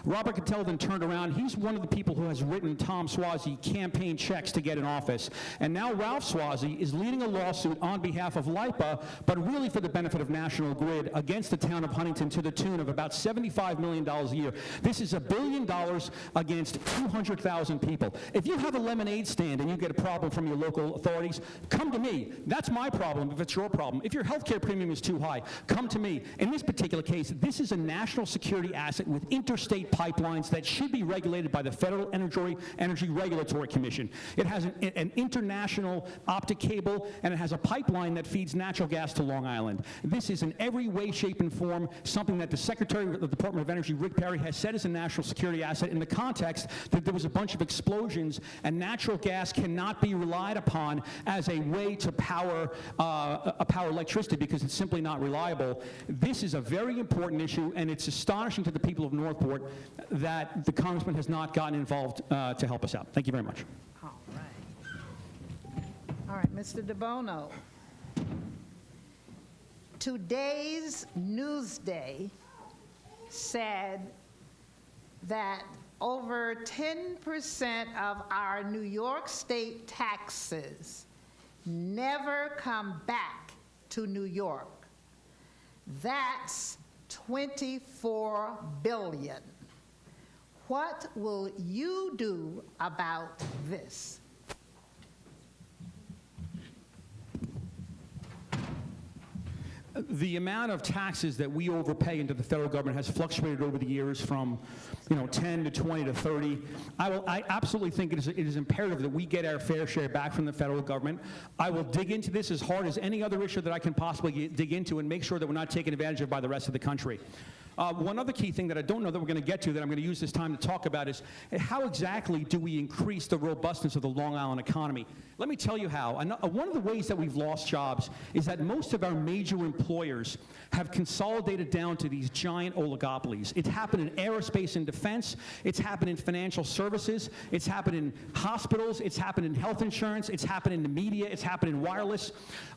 Robert Cattell then turned around. He's one of the people who has written Tom Suozzi campaign checks to get in office. And now Ralph Suozzi is leading a lawsuit on behalf of LIPA, but really for the benefit of National Grid, against the town of Huntington to the tune of about $75 million a year. This is $1 billion against 200,000 people. If you have a lemonade stand and you get a problem from your local authorities, come to me. That's my problem if it's your problem. If your health care premium is too high, come to me. In this particular case, this is a national security asset with interstate pipelines that should be regulated by the Federal Energy Regulatory Commission. It has an international national optic cable, and it has a pipeline that feeds natural gas to Long Island. This is in every way, shape, and form something that the Secretary of the Department of Energy, Rick Perry, has said is a national security asset in the context that there was a bunch of explosions, and natural gas cannot be relied upon as a way to power electricity because it's simply not reliable. This is a very important issue, and it's astonishing to the people of Northport that the Congressman has not gotten involved to help us out. Thank you very much. All right. All right, Mr. DeBono. Today's Newsday said that over 10% of our New York State taxes never come back to New York. That's $24 billion. What will you do about this? The amount of taxes that we overpay into the federal government has fluctuated over the years from 10 to 20 to 30. I absolutely think it is imperative that we get our fair share back from the federal government. I will dig into this as hard as any other issue that I can possibly dig into and make sure that we're not taken advantage of by the rest of the country. One other key thing that I don't know that we're going to get to that I'm going to use this time to talk about is how exactly do we increase the robustness of the Long Island economy? Let me tell you how. One of the ways that we've lost jobs is that most of our major employers have consolidated down to these giant oligopolies. It's happened in aerospace and defense. It's happened in financial services. It's happened in hospitals. It's happened in health insurance. It's happened in the media. It's happened in wireless.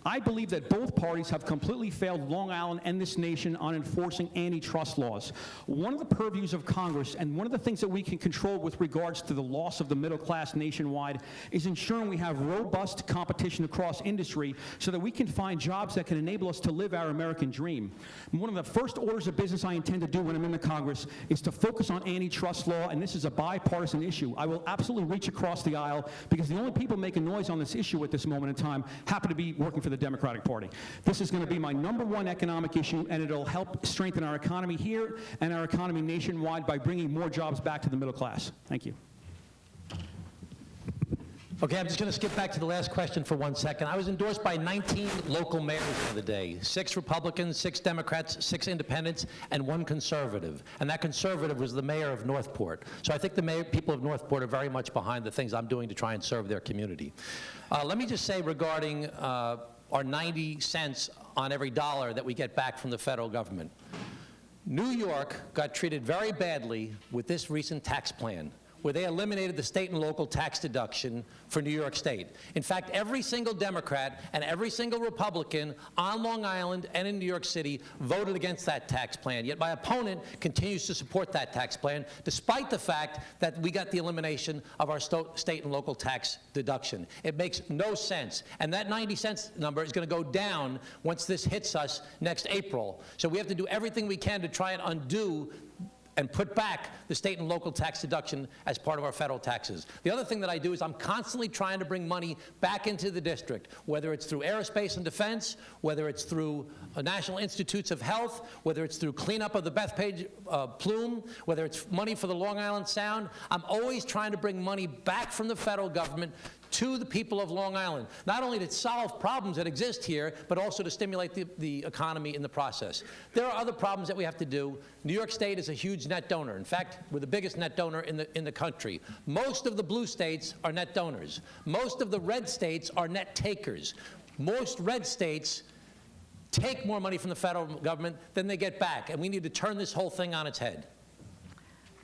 I believe that both parties have completely failed Long Island and this nation on enforcing antitrust laws. One of the purviews of Congress and one of the things that we can control with regards to the loss of the middle class nationwide is ensuring we have robust competition across industry so that we can find jobs that can enable us to live our American dream. And one of the first orders of business I intend to do when I'm in the Congress is to focus on antitrust law, and this is a bipartisan issue. I will absolutely reach across the aisle because the only people making noise on this issue at this moment in time happen to be working for the Democratic Party. This is going to be my #1 economic issue, and it'll help strengthen our economy here and our economy nationwide by bringing more jobs back to the middle class. Thank you. Okay, I'm just going to skip back to the last question for 1 second. I was endorsed by 19 local mayors the other day, 6 Republicans, 6 Democrats, 6 independents, and 1 conservative. And that conservative was the mayor of Northport. So I think the people of Northport are very much behind the things I'm doing to try and serve their community. Let me just say regarding our 90 cents on every dollar that we get back from the federal government. New York got treated very badly with this recent tax plan, where they eliminated the state and local tax deduction for New York State. In fact, every single Democrat and every single Republican on Long Island and in New York City voted against that tax plan, yet my opponent continues to support that tax plan, despite the fact that we got the elimination of our state and local tax deduction. It makes no sense, and that 90 cents number is going to go down once this hits us next April. So we have to do everything we can to try and undo and put back the state and local tax deduction as part of our federal taxes. The other thing that I do is I'm constantly trying to bring money back into the district, whether it's through aerospace and defense, whether it's through National Institutes of Health, whether it's through cleanup of the Bethpage plume, whether it's money for the Long Island Sound. I'm always trying to bring money back from the federal government to the people of Long Island, not only to solve problems that exist here, but also to stimulate the economy in the process. There are other problems that we have to do. New York State is a huge net donor. In fact, we're the biggest net donor in the country. Most of the blue states are net donors. Most of the red states are net takers. Most red states take more money from the federal government than they get back, and we need to turn this whole thing on its head.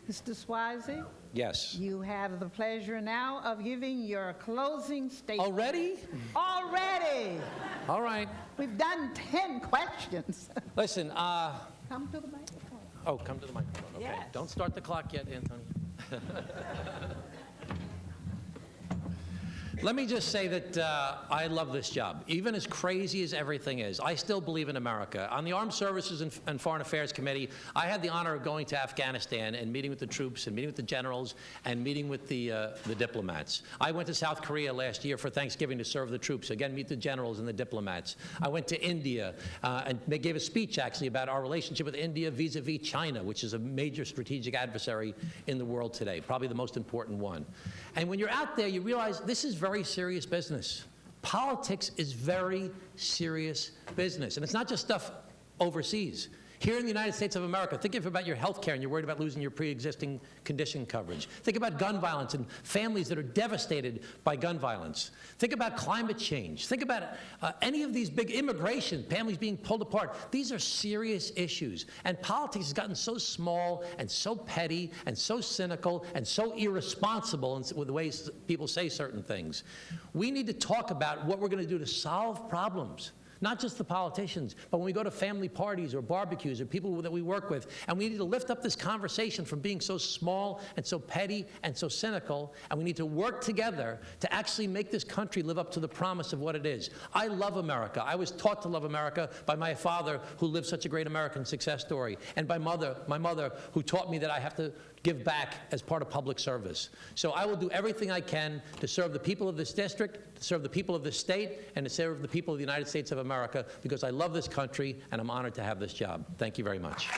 Mr. Suozzi? Yes. You have the pleasure now of giving your closing statement. Already? Already! All right. We've done 10 questions. Listen, Come to the microphone. oh, come to the microphone. Okay. Yes. Don't start the clock yet, Anthony. Let me just say that I love this job. Even as crazy as everything is, I still believe in America. On the Armed Services and Foreign Affairs Committee, I had the honor of going to Afghanistan and meeting with the troops and meeting with the generals and meeting with the diplomats. I went to South Korea last year for Thanksgiving to serve the troops, again, meet the generals and the diplomats. I went to India and they gave a speech, actually, about our relationship with India vis-a-vis China, which is a major strategic adversary in the world today, probably the most important one. And when you're out there, you realize this is very very serious business. Politics is very serious business. And it's not just stuff overseas. Here in the United States of America, think about your health care and you're worried about losing your pre-existing condition coverage. Think about gun violence and families that are devastated by gun violence. Think about climate change. Think about any of these big immigration, families being pulled apart. These are serious issues. And politics has gotten so small and so petty and so cynical and so irresponsible with the ways people say certain things. We need to talk about what we're going to do to solve problems. Not just the politicians, but when we go to family parties or barbecues or people that we work with, and we need to lift up this conversation from being so small and so petty and so cynical, and we need to work together to actually make this country live up to the promise of what it is. I love America. I was taught to love America by my father, who lived such a great American success story, and by my mother, who taught me that I have to give back as part of public service. So I will do everything I can to serve the people of this district, to serve the people of this state, and to serve the people of the United States of America, because I love this country and I'm honored to have this job. Thank you very much.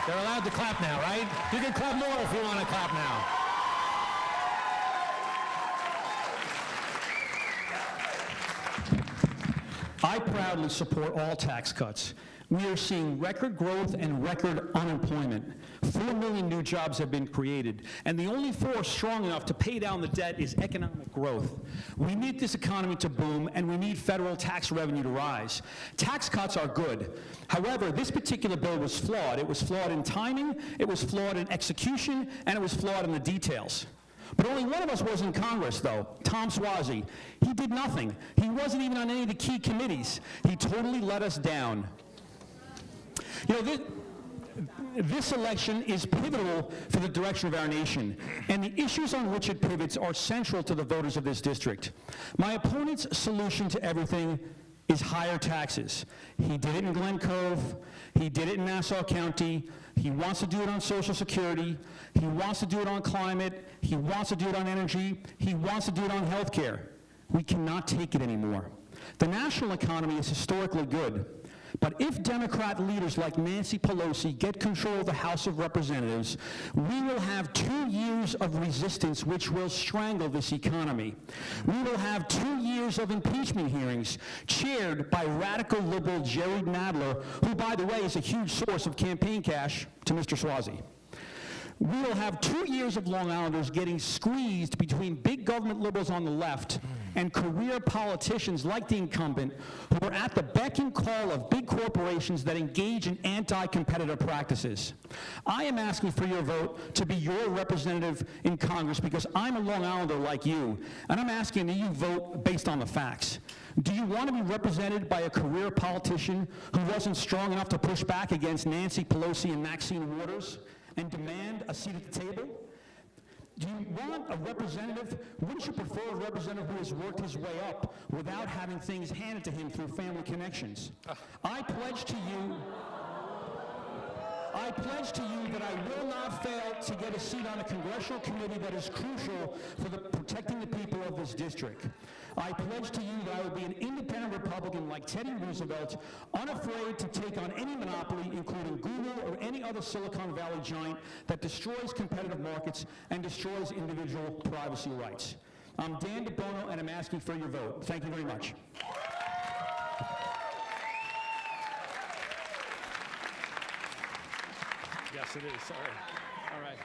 They're allowed to clap now, right? You can clap more if you want to clap now. I proudly support all tax cuts. We are seeing record growth and record unemployment. 4 million new jobs have been created, and the only force strong enough to pay down the debt is economic growth. We need this economy to boom, and we need federal tax revenue to rise. Tax cuts are good. However, this particular bill was flawed. It was flawed in timing, it was flawed in execution, and it was flawed in the details. But only one of us was in Congress, though, Tom Suozzi. He did nothing. He wasn't even on any of the key committees. He totally let us down. You know, this election is pivotal for the direction of our nation, and the issues on which it pivots are central to the voters of this district. My opponent's solution to everything is higher taxes. He did it in Glen Cove. He did it in Nassau County. He wants to do it on Social Security. He wants to do it on climate. He wants to do it on energy. He wants to do it on health care. We cannot take it anymore. The national economy is historically good. But if Democrat leaders like Nancy Pelosi get control of the House of Representatives, we will have 2 years of resistance which will strangle this economy. We will have 2 years of impeachment hearings chaired by radical liberal Jerry Nadler, who, by the way, is a huge source of campaign cash to Mr. Suozzi. We will have 2 years of Long Islanders getting squeezed between big government liberals on the left and career politicians like the incumbent, who are at the beck and call of big corporations that engage in anti-competitive practices. I am asking for your vote to be your representative in Congress because I'm a Long Islander like you, and I'm asking that you vote based on the facts. Do you want to be represented by a career politician who wasn't strong enough to push back against Nancy Pelosi and Maxine Waters and demand a seat at the table? Do you want a representative? Wouldn't you prefer a representative who has worked his way up without having things handed to him through family connections? I pledge to you that I will not fail to get a seat on a congressional committee that is crucial for protecting the people of this district. I pledge to you that I will be an independent Republican like Teddy Roosevelt, unafraid to take on any monopoly, including Google or any other Silicon Valley giant that destroys competitive markets and destroys individual privacy rights. I'm Dan DeBono, and I'm asking for your vote. Thank you very much. Yes, it is. Sorry. All right.